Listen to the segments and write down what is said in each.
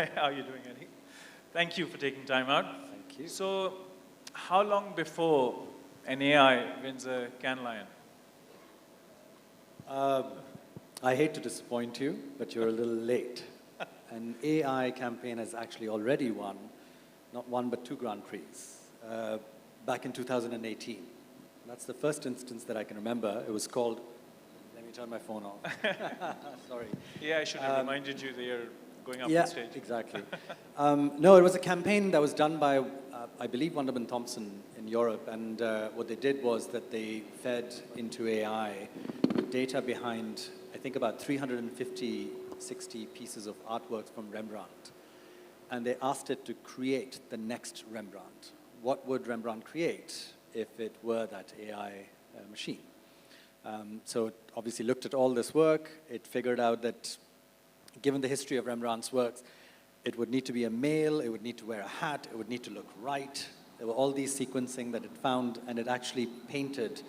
How are you doing, Eddie? Thank you for taking time out. Thank you. So, how long before an AI wins a Cannes Lion? I hate to disappoint you, but you're a little late. An AI campaign has actually already won, not one, but 2 Grand Prix, back in 2018. That's the first instance that I can remember. It was called, let me turn my phone off. Sorry. Yeah, I should have reminded you that you're going up yeah, on stage. Exactly. No, it was a campaign that was done by, I believe, Wunderman Thompson in Europe. And what they did was that they fed into AI the data behind, I think, about 60 pieces of artwork from Rembrandt. And they asked it to create the next Rembrandt. What would Rembrandt create if it were that AI machine? So it obviously looked at all this work. It figured out that given the history of Rembrandt's works, it would need to be a male, it would need to wear a hat, it would need to look right. There were all these sequencing that it found, and it actually painted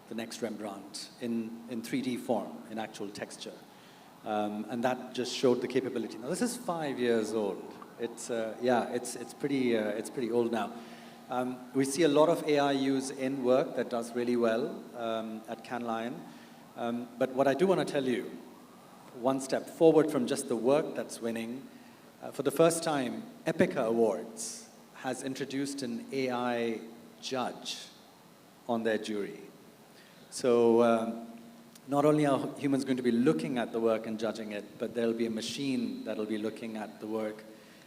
the next Rembrandt in 3D form, in actual texture. And that just showed the capability. Now, this is 5 years old. It's pretty old now. We see a lot of AI use in work that does really well at Cannes Lion. But what I do want to tell you, one step forward from just the work that's winning, for the first time, Epica Awards has introduced an AI judge on their jury. So not only are humans going to be looking at the work and judging it, but there'll be a machine that'll be looking at the work,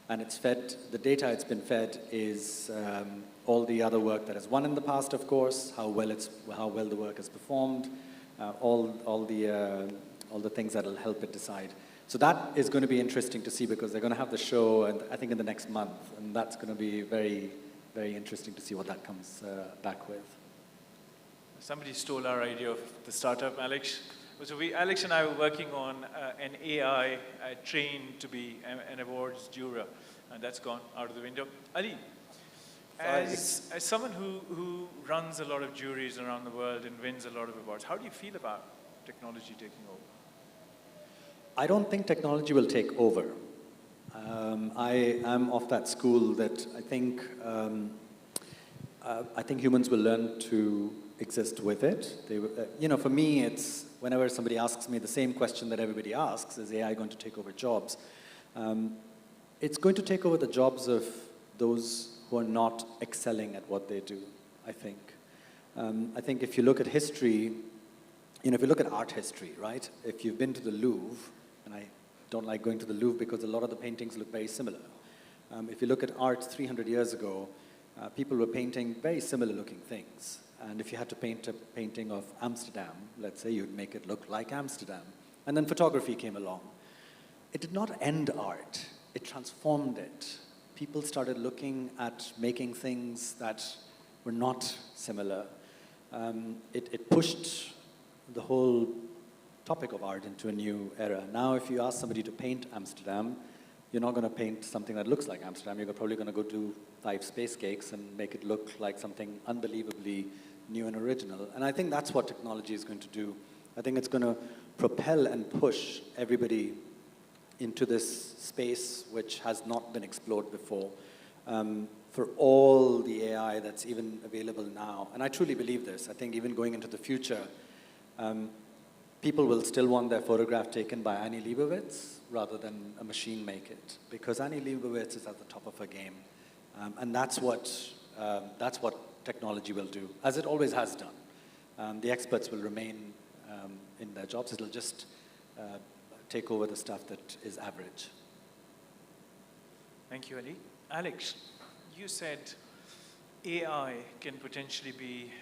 and it's fed, the data it's been fed is all the other work that has won in the past, of course, how well the work has performed, all the things that'll help it decide. So that is going to be interesting to see, because they're going to have the show, and I think in the next month, and that's going to be very, very interesting to see what that comes back with. Somebody stole our idea of the startup, Alex. So Alex and I were working on an AI trained to be an awards juror, and that's gone out of the window. Ali, as someone who runs a lot of juries around the world and wins a lot of awards, how do you feel about technology taking over? I don't think technology will take over. I am of that school that I think humans will learn to exist with it. For me, it's whenever somebody asks me the same question that everybody asks, is AI going to take over jobs? It's going to take over the jobs of those who are not excelling at what they do, I think. I think if you look at history, if you look at art history, right? If you've been to the Louvre, and I don't like going to the Louvre because a lot of the paintings look very similar. If you look at art 300 years ago, people were painting very similar looking things. And if you had to paint a painting of Amsterdam, let's say, you'd make it look like Amsterdam. And then photography came along. It did not end art, it transformed it. People started looking at making things that were not similar. It pushed the whole topic of art into a new era. Now, if you ask somebody to paint Amsterdam, you're not going to paint something that looks like Amsterdam. You're probably going to go do 5 space cakes and make it look like something unbelievably new and original. And I think that's what technology is going to do. I think it's going to propel and push everybody into this space which has not been explored before. For all the AI that's even available now, and I truly believe this, I think even going into the future, people will still want their photograph taken by Annie Leibovitz rather than a machine make it, because Annie Leibovitz is at the top of her game. And that's what technology will do, as it always has done. The experts will remain in their jobs. It'll just take over the stuff that is average. Thank you, Ali. Alex, you said AI can potentially be,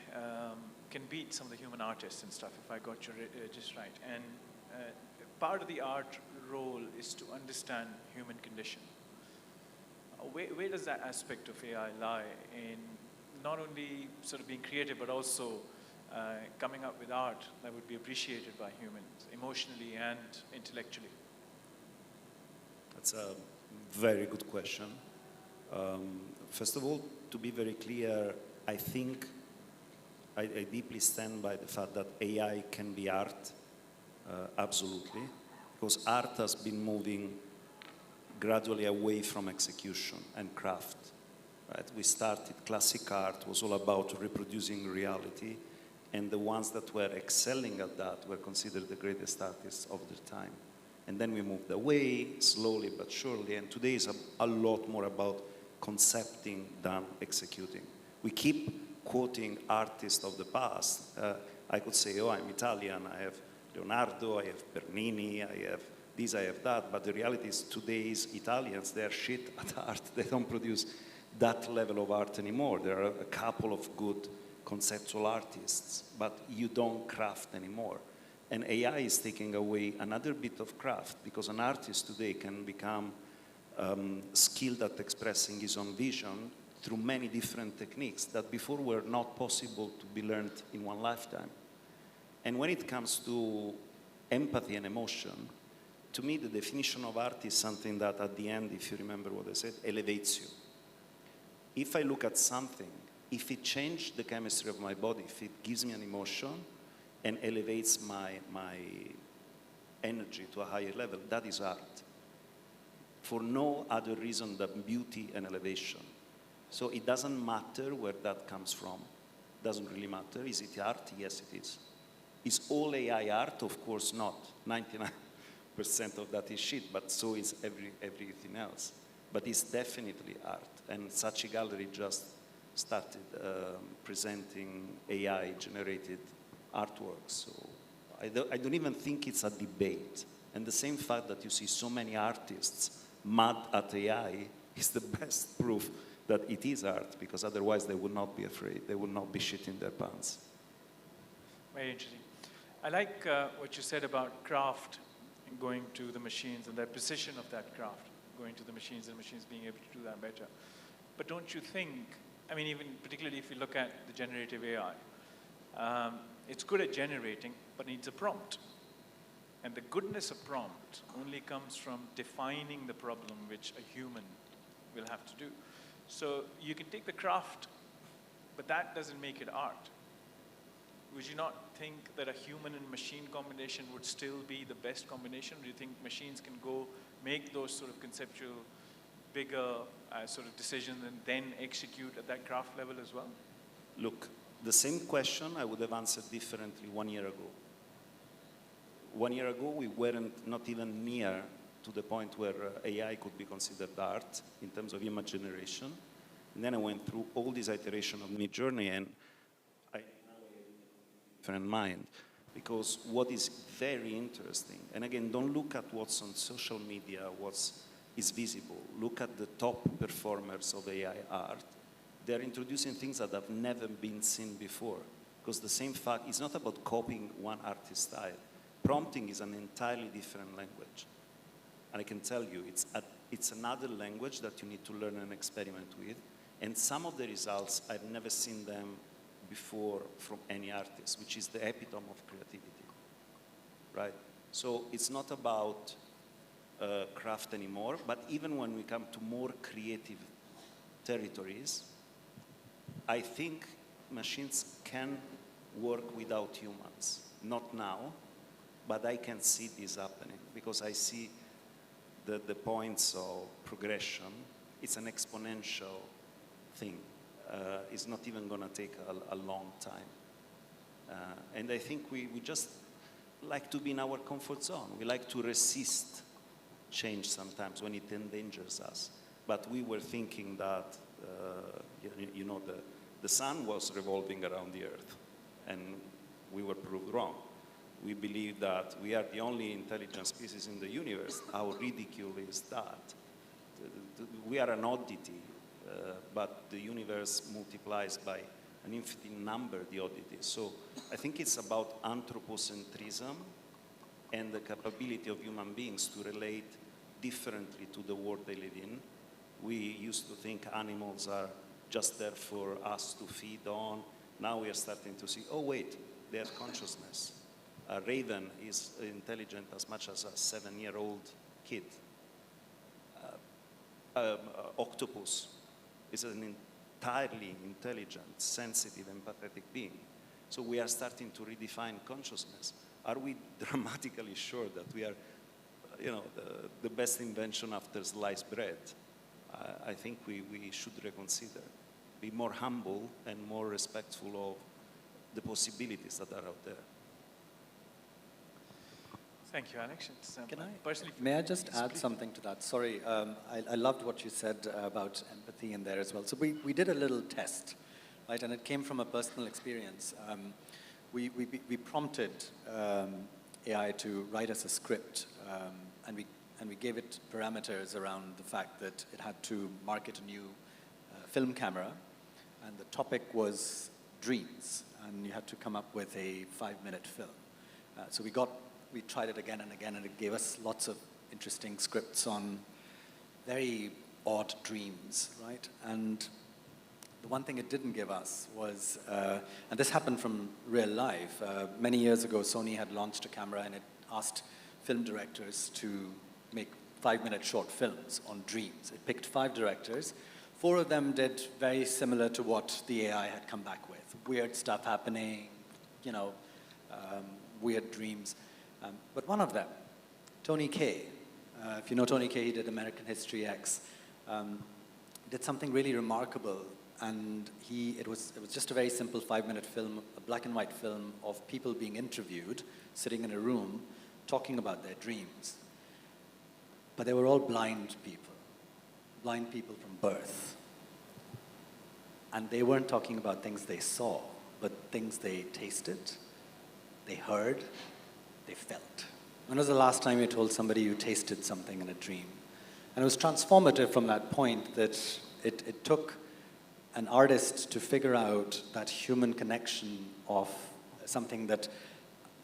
can beat some of the human artists and stuff, if I got you just right. And part of the art role is to understand human condition. Where does that aspect of AI lie in not only sort of being creative, but also coming up with art that would be appreciated by humans, emotionally and intellectually? That's a very good question. First of all, to be very clear, I think I deeply stand by the fact that AI can be art, absolutely, because art has been moving gradually away from execution and craft. Right? We started, classic art was all about reproducing reality, and the ones that were excelling at that were considered the greatest artists of their time. And then we moved away, slowly but surely, and today is a lot more about concepting than executing. We keep quoting artists of the past. I could say, oh, I'm Italian, I have Leonardo, I have Bernini, I have this, I have that, but the reality is today's Italians, they're shit at art. They don't produce that level of art anymore. There are a couple of good conceptual artists, but you don't craft anymore. And AI is taking away another bit of craft, because an artist today can become skilled at expressing his own vision through many different techniques that before were not possible to be learned in one lifetime. And when it comes to empathy and emotion, to me the definition of art is something that at the end, if you remember what I said, elevates you. If I look at something, if it changed the chemistry of my body, if it gives me an emotion and elevates my energy to a higher level, that is art. For no other reason than beauty and elevation. So it doesn't matter where that comes from. It doesn't really matter. Is it art? Yes, it is. Is all AI art? Of course not. 99% of that is shit, but so is everything else. But it's definitely art. And Saatchi Gallery just started presenting AI-generated artworks. So I don't even think it's a debate. And the same fact that you see so many artists mad at AI is the best proof that it is art, because otherwise they would not be afraid. They would not be shitting their pants. Very interesting. I like what you said about craft and going to the machines and the precision of that craft, going to the machines and machines being able to do that better. But don't you think, I mean, even particularly if you look at the generative AI, it's good at generating, but needs a prompt. And the goodness of prompt only comes from defining the problem which a human will have to do. So you can take the craft, but that doesn't make it art. Would you not think that a human and machine combination would still be the best combination? Do you think machines can go make those sort of conceptual, bigger sort of decisions and then execute at that craft level as well? Look, the same question I would have answered differently 1 year ago. 1 year ago, we weren't not even near to the point where AI could be considered art in terms of image generation. And then I went through all this iteration of Midjourney, and I now have a different mind. Because what is very interesting, and again, don't look at what's on social media, what is visible. Look at the top performers of AI art. They're introducing things that have never been seen before. Because the same fact, it's not about copying one artist's style. Prompting is an entirely different language. And I can tell you, it's another language that you need to learn and experiment with. And some of the results, I've never seen them before from any artist, which is the epitome of creativity, right? So it's not about craft anymore, but even when we come to more creative territories, I think machines can work without humans. Not now, but I can see this happening because I see the points of progression. It's an exponential thing. It's not even going to take a long time. And I think we just like to be in our comfort zone. We like to resist change sometimes when it endangers us. But we were thinking that, you know, the sun was revolving around the earth, and we were proved wrong. We believe that we are the only intelligent species in the universe. How ridiculous is that? We are an oddity, but the universe multiplies by an infinite number the oddities. So I think it's about anthropocentrism and the capability of human beings to relate differently to the world they live in. We used to think animals are just there for us to feed on. Now we are starting to see, oh wait, they have consciousness. A raven is intelligent as much as a 7-year-old kid. Octopus is an entirely intelligent, sensitive, empathetic being. So we are starting to redefine consciousness. Are we dramatically sure that we are the best invention after sliced bread. I think we should reconsider, be more humble and more respectful of the possibilities that are out there. Thank you, Alex. Can I, personally, may I just add please. something to that? Sorry, I loved what you said about empathy in there as well. So we did a little test, right? And it came from a personal experience. We prompted AI to write us a script, and we gave it parameters around the fact that it had to market a new film camera, and the topic was dreams, and you had to come up with a 5-minute film. So we tried it again and again, and it gave us lots of interesting scripts on very odd dreams, right? And the one thing it didn't give us was, and this happened from real life. Many years ago, Sony had launched a camera, and it asked film directors to make 5-minute short films on dreams. It picked 5 directors. 4 of them did very similar to what the AI had come back with. Weird stuff happening, weird dreams. But one of them, Tony Kaye, if you know Tony Kaye, he did American History X, did something really remarkable. And it was just a very simple 5-minute film, a black and white film of people being interviewed, sitting in a room, talking about their dreams. But they were all blind people from birth. And they weren't talking about things they saw, but things they tasted, they heard, they felt. When was the last time you told somebody you tasted something in a dream? And it was transformative from that point that it took an artist to figure out that human connection of something that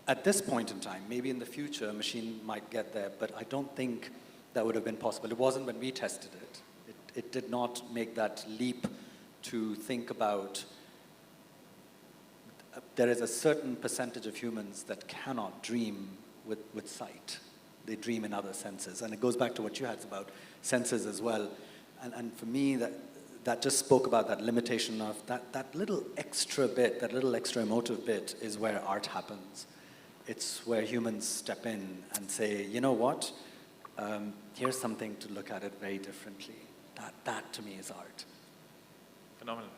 at this point in time, maybe in the future, a machine might get there, but I don't think that would have been possible. It wasn't when we tested it. It did not make that leap to think about there is a certain percentage of humans that cannot dream with sight. They dream in other senses. And it goes back to what you had about senses as well. And for me, that just spoke about that limitation of that little extra bit, that little extra emotive bit is where art happens. It's where humans step in and say, you know what? Here's something to look at it very differently. That to me is art. Phenomenal.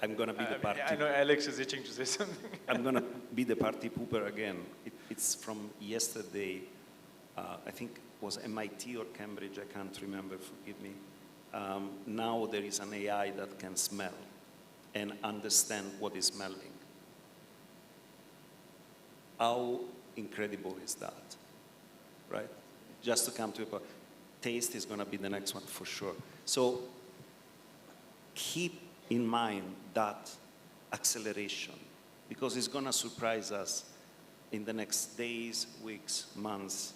I'm going to be the party. I know Alex is itching to say something. I'm going to be the party pooper again. It's from yesterday. I think it was MIT or Cambridge. I can't remember. Forgive me. Now there is an AI that can smell and understand what is smelling. How incredible is that, right? Just to come to a point. Taste is going to be the next one for sure. So keep in mind that acceleration, because it's going to surprise us in the next days, weeks, months,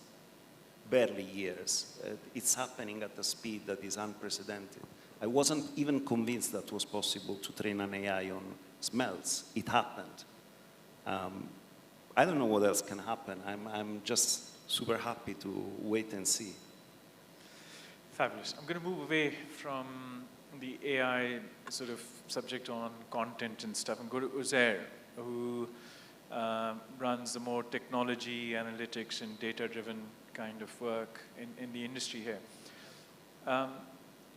barely years. It's happening at a speed that is unprecedented. I wasn't even convinced that was possible to train an AI on smells. It happened. I don't know what else can happen. I'm just super happy to wait and see. Fabulous. I'm going to move away from the AI sort of subject on content and stuff and go to Uzair, who runs the more technology, analytics, and data-driven kind of work in the industry here.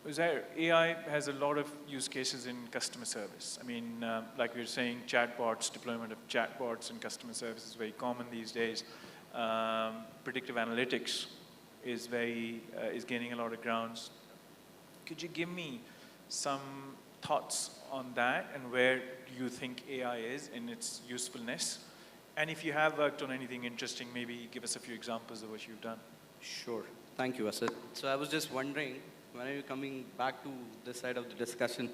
Uzair, AI has a lot of use cases in customer service. I mean, like we were saying, chatbots, deployment of chatbots in customer service is very common these days. Predictive analytics is gaining a lot of grounds. Could you give me some thoughts on that and where do you think AI is in its usefulness? And if you have worked on anything interesting, maybe give us a few examples of what you've done. Sure. Thank you, Asad. So I was just wondering, when are you coming back to this side of the discussion?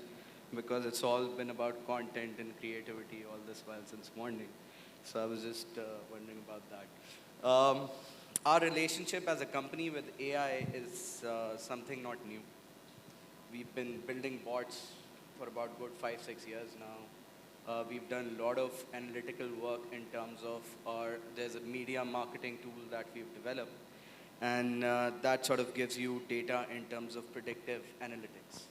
Because it's all been about content and creativity all this while since morning. So I was just wondering about that. Our relationship as a company with AI is something not new. We've been building bots for about good 5-6 years now. We've done a lot of analytical work in terms of there's a media marketing tool that we've developed. And that sort of gives you data in terms of predictive analytics.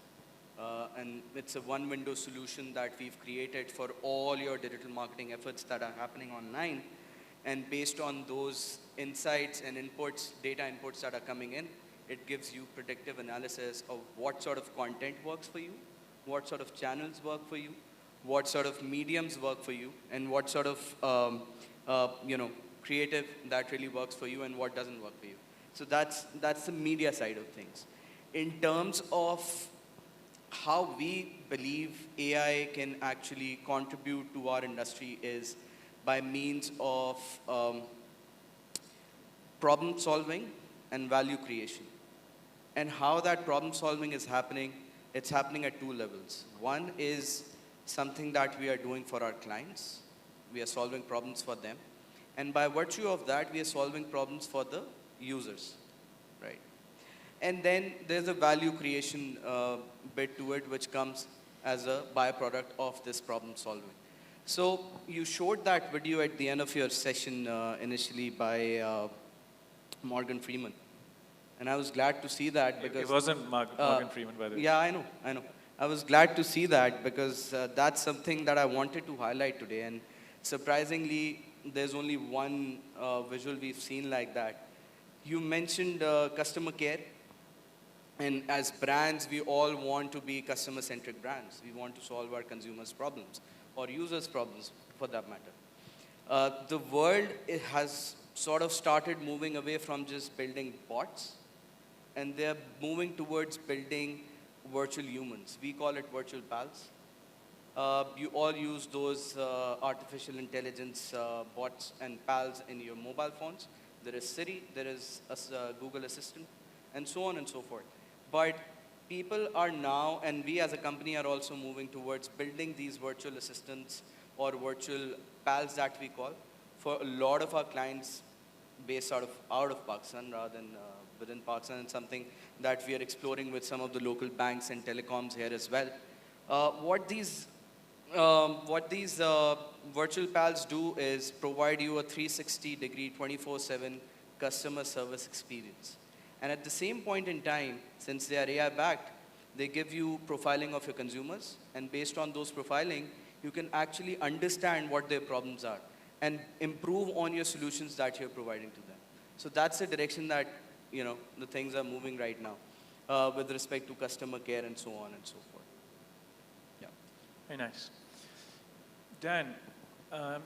And it's a one-window solution that we've created for all your digital marketing efforts that are happening online. and based on those insights and inputs, data inputs that are coming in, it gives you predictive analysis of what sort of content works for you, what sort of channels work for you, what sort of mediums work for you, and what sort of creative that really works for you and what doesn't work for you. So that's the media side of things. In terms of how we believe AI can actually contribute to our industry is by means of problem solving and value creation. And how that problem solving is happening, it's happening at two levels. One is something that we are doing for our clients. We are solving problems for them. And by virtue of that, we are solving problems for the users, right? And then there's a value creation bit to it, which comes as a byproduct of this problem solving. So you showed that video at the end of your session initially by Morgan Freeman. And I was glad to see that because... It wasn't Morgan Freeman, by the way. Yeah, I know. I was glad to see that because that's something that I wanted to highlight today. And surprisingly, there's only one visual we've seen like that. You mentioned customer care. And as brands, we all want to be customer-centric brands. We want to solve our consumers' problems or users' problems, for that matter. The world has sort of started moving away from just building bots, and they're moving towards building virtual humans. We call it virtual pals. You all use those artificial intelligence bots and pals in your mobile phones. There is Siri, there is Google Assistant, and so on and so forth. But people are now, and we as a company are also moving towards building these virtual assistants or virtual pals that we call for a lot of our clients based out of Pakistan rather than within Pakistan, and something that we are exploring with some of the local banks and telecoms here as well. What these virtual pals do is provide you a 360-degree, 24/7 customer service experience. And at the same point in time, since they are AI-backed, they give you profiling of your consumers. And based on those profiling, you can actually understand what their problems are and improve on your solutions that you're providing to them. So that's the direction that the things are moving right now with respect to customer care and so on and so forth. Yeah. Very nice. Dan,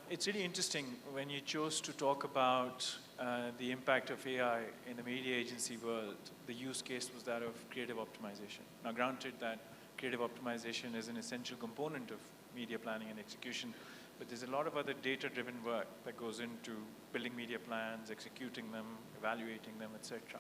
it's really interesting when you chose to talk about the impact of AI in the media agency world. The use case was that of creative optimization. Now, granted that creative optimization is an essential component of media planning and execution, but there's a lot of other data-driven work that goes into building media plans, executing them, evaluating them, etc.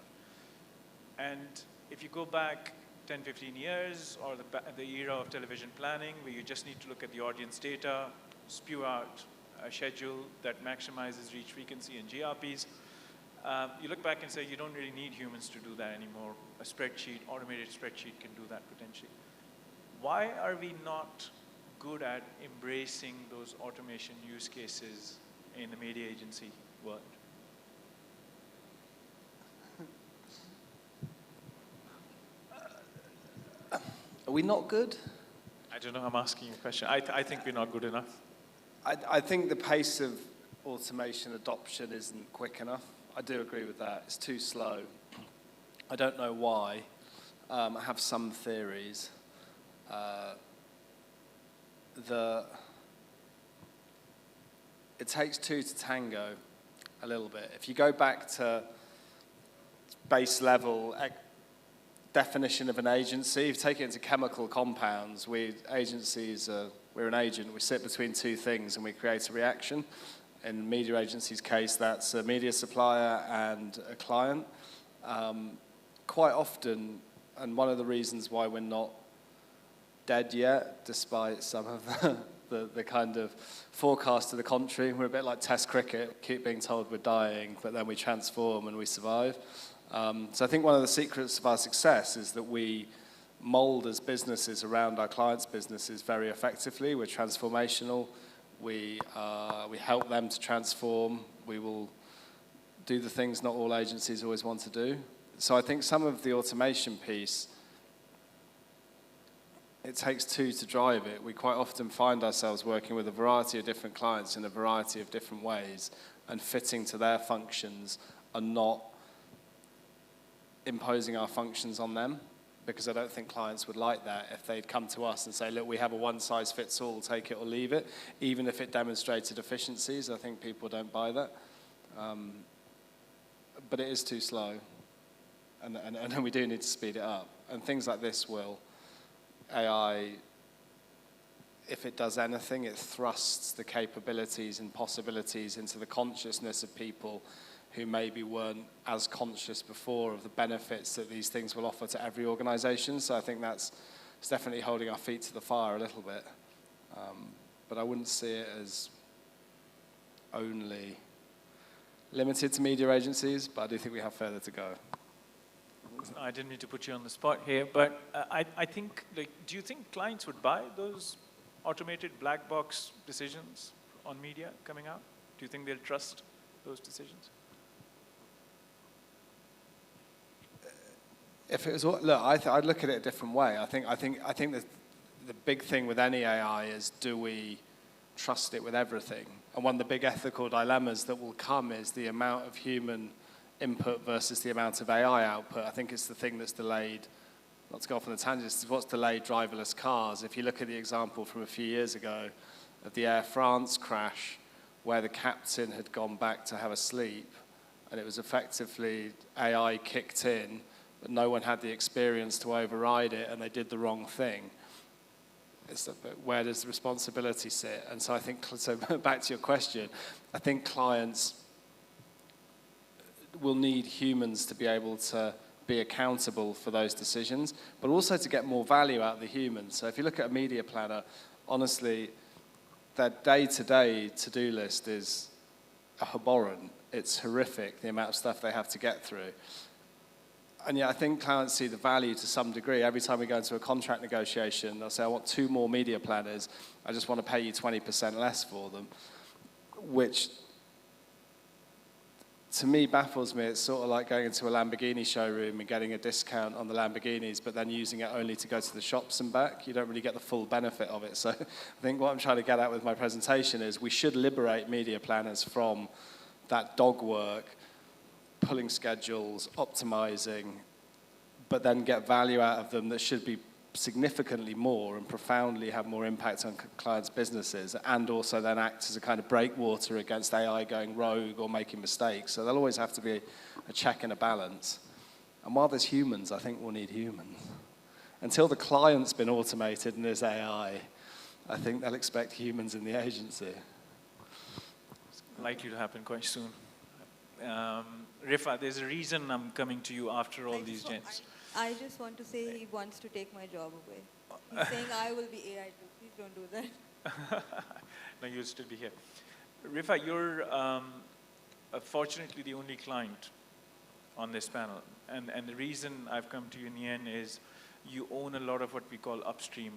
And if you go back 10, 15 years, or the era of television planning, where you just need to look at the audience data, spew out a schedule that maximizes reach frequency and GRPs, you look back and say you don't really need humans to do that anymore. A spreadsheet, automated spreadsheet can do that potentially. Why are we not good at embracing those automation use cases in the media agency world? Are we not good? I don't know, I'm asking you a question. I think we're not good enough. I think the pace of automation adoption isn't quick enough. I do agree with that. It's too slow. I don't know why. I have some theories. It takes two to tango a little bit. If you go back to base level definition of an agency, if you take it into chemical compounds, we're an agent. We sit between two things and we create a reaction. In media agency's case, that's a media supplier and a client. Quite often, and one of the reasons why we're not dead yet, despite some of the kind of forecast to the contrary, we're a bit like Test cricket, keep being told we're dying, but then we transform and we survive. So I think one of the secrets of our success is that we mold as businesses around our clients' businesses very effectively. We're transformational. We help them to transform. We will do the things not all agencies always want to do. So I think some of the automation piece, it takes two to drive it. We quite often find ourselves working with a variety of different clients in a variety of different ways. and fitting to their functions and not imposing our functions on them, because I don't think clients would like that if they'd come to us and say, look, we have a one-size-fits-all, take it or leave it, even if it demonstrated efficiencies. I think people don't buy that. But it is too slow, and we do need to speed it up. And things like this will, AI, if it does anything, it thrusts the capabilities and possibilities into the consciousness of people who maybe weren't as conscious before of the benefits that these things will offer to every organization. So I think it's definitely holding our feet to the fire a little bit. But I wouldn't see it as only limited to media agencies, but I do think we have further to go. I didn't mean to put you on the spot here, but I think, like, do you think clients would buy those automated black box decisions on media coming out? Do you think they'll trust those decisions? If it was, look, I'd look at it a different way. I think the big thing with any AI is, do we trust it with everything? And one of the big ethical dilemmas that will come is the amount of human input versus the amount of AI output. I think it's the thing that's delayed, not to go off on a tangent, it's what's delayed driverless cars. If you look at the example from a few years ago of the Air France crash, where the captain had gone back to have a sleep, and it was effectively AI kicked in, but no one had the experience to override it, and they did the wrong thing. Where does the responsibility sit? And so I think, so back to your question, I think clients will need humans to be able to be accountable for those decisions, but also to get more value out of the humans. So if you look at a media planner, honestly, their day-to-day to-do list is abhorrent. It's horrific, the amount of stuff they have to get through. And yet I think clients see the value to some degree. Every time we go into a contract negotiation, they'll say, I want 2 more media planners. I just want to pay you 20% less for them, which to me baffles me. It's sort of like going into a Lamborghini showroom and getting a discount on the Lamborghinis, but then using it only to go to the shops and back. You don't really get the full benefit of it. So I think what I'm trying to get at with my presentation is we should liberate media planners from that dog work, pulling schedules, optimizing, but then get value out of them that should be significantly more and profoundly have more impact on clients' businesses, and also then act as a kind of breakwater against AI going rogue or making mistakes. So there'll always have to be a check and a balance. And while there's humans, I think we'll need humans. Until the client's been automated and there's AI, I think they'll expect humans in the agency. It's likely to happen quite soon. Rifa, there's a reason I'm coming to you after all these gents. I just want to say he wants to take my job away. He's saying I will be AI too. Please don't do that. No, you'll still be here. Rifa, you're fortunately the only client on this panel. And the reason I've come to you in the end is you own a lot of what we call upstream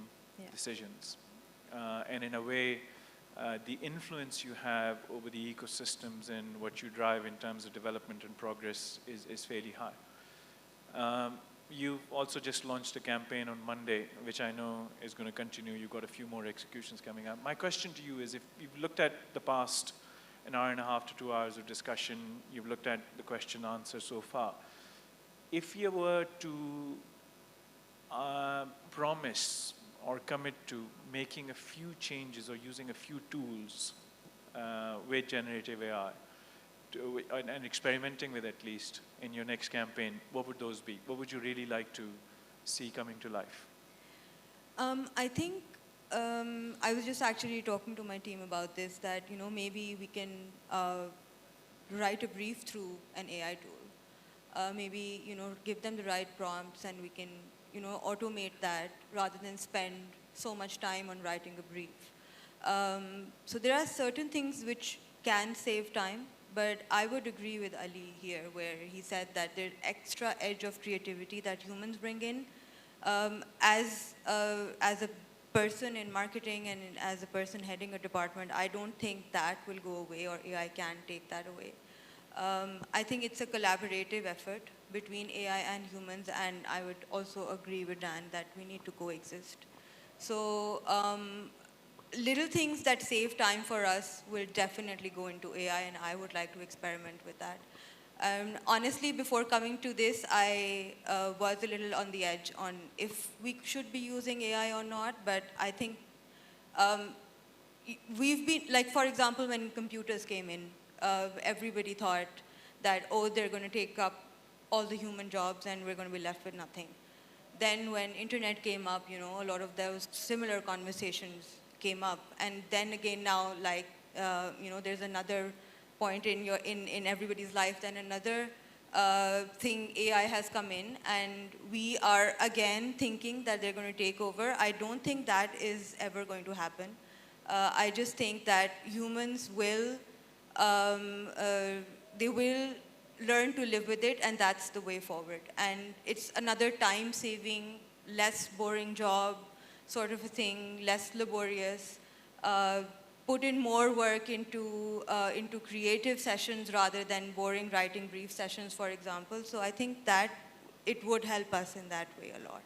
decisions. And in a way, the influence you have over the ecosystems and what you drive in terms of development and progress is fairly high. You've also just launched a campaign on Monday, which I know is going to continue. You've got a few more executions coming up. My question to you is, if you've looked at the past an hour and a half to 2 hours of discussion, you've looked at the question answer so far, if you were to promise or commit to making a few changes or using a few tools with generative AI, and experimenting with at least in your next campaign, what would those be? What would you really like to see coming to life? I think I was just actually talking to my team about this, that maybe we can write a brief through an AI tool. Maybe give them the right prompts, and we can automate that rather than spend so much time on writing a brief. So there are certain things which can save time. But I would agree with Ali here, where he said that there's extra edge of creativity that humans bring in. As a person in marketing and as a person heading a department, I don't think that will go away, or AI can take that away. I think it's a collaborative effort between AI and humans, and I would also agree with Dan that we need to coexist. So little things that save time for us will definitely go into AI, and I would like to experiment with that. Honestly, before coming to this, I was a little on the edge on if we should be using AI or not, but I think we've been, like for example, when computers came in, everybody thought that, oh, they're going to take up all the human jobs and we're going to be left with nothing. Then when internet came up, you know, a lot of those similar conversations came up. And then again now, like, you know, there's another point in everybody's life, then another thing, AI has come in, and we are again thinking that they're going to take over. I don't think that is ever going to happen. I just think that humans will, they will learn to live with it, and that's the way forward. And it's another time-saving, less boring job sort of a thing, less laborious. Put in more work into creative sessions rather than boring writing brief sessions, for example. So I think that it would help us in that way a lot.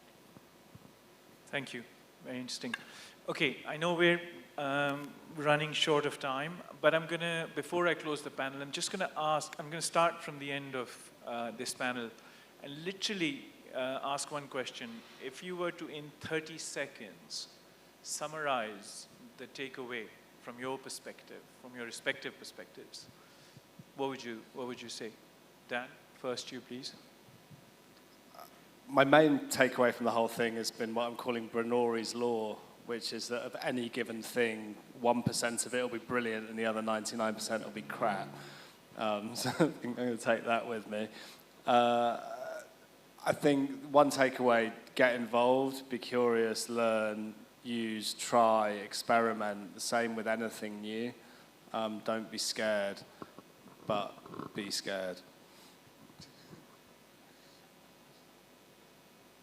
Thank you. Very interesting. Okay, I know we're running short of time, but I'm going to, before I close the panel, I'm just going to ask, I'm going to start from the end of this panel and literally ask one question. If you were to, in 30 seconds, summarize the takeaway from your perspective, from your respective perspectives, what would you say? Dan, first you, please. My main takeaway from the whole thing has been what I'm calling Bernori's law, which is that of any given thing, 1% of it will be brilliant and the other 99% will be crap. So I think I'm going to take that with me. I think one takeaway, get involved, be curious, learn, use, try, experiment. The same with anything new. Don't be scared, but be scared.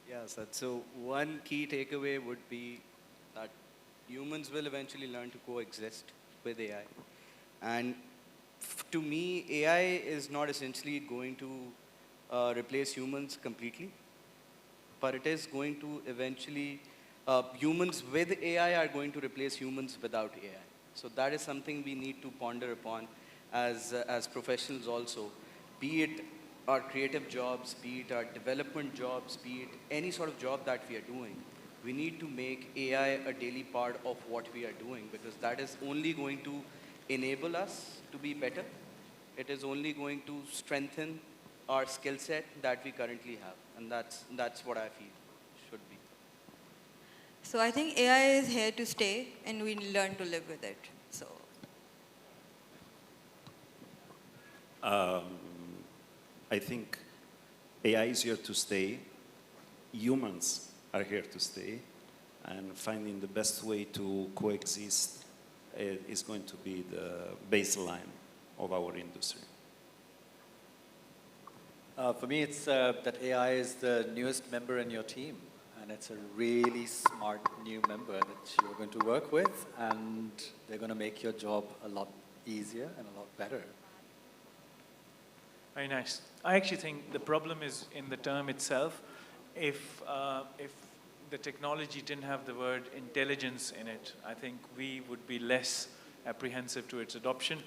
Yes, so one key takeaway would be that humans will eventually learn to coexist with AI. And to me, AI is not essentially going to replace humans completely, but it is going to eventually, humans with AI are going to replace humans without AI. So that is something we need to ponder upon as professionals also, be it our creative jobs, be it our development jobs, be it any sort of job that we are doing. We need to make AI a daily part of what we are doing, because that is only going to enable us to be better. It is only going to strengthen our skill set that we currently have. And that's what I feel should be. So I think AI is here to stay, and we learn to live with it. So. I think AI is here to stay. Humans are here to stay. And finding the best way to coexist is going to be the baseline of our industry. For me, it's that AI is the newest member in your team. And it's a really smart new member that you're going to work with. And they're going to make your job a lot easier and a lot better. Very nice. I actually think the problem is in the term itself. If the technology didn't have the word intelligence in it, I think we would be less apprehensive to its adoption.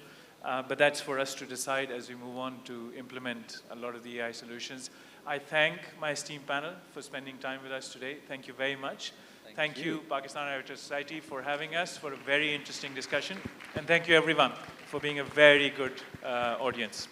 But that's for us to decide as we move on to implement a lot of the AI solutions. I thank my esteemed panel for spending time with us today. Thank you very much. Thank you, Pakistan Heritage Society, for having us for a very interesting discussion. And thank you, everyone, for being a very good audience.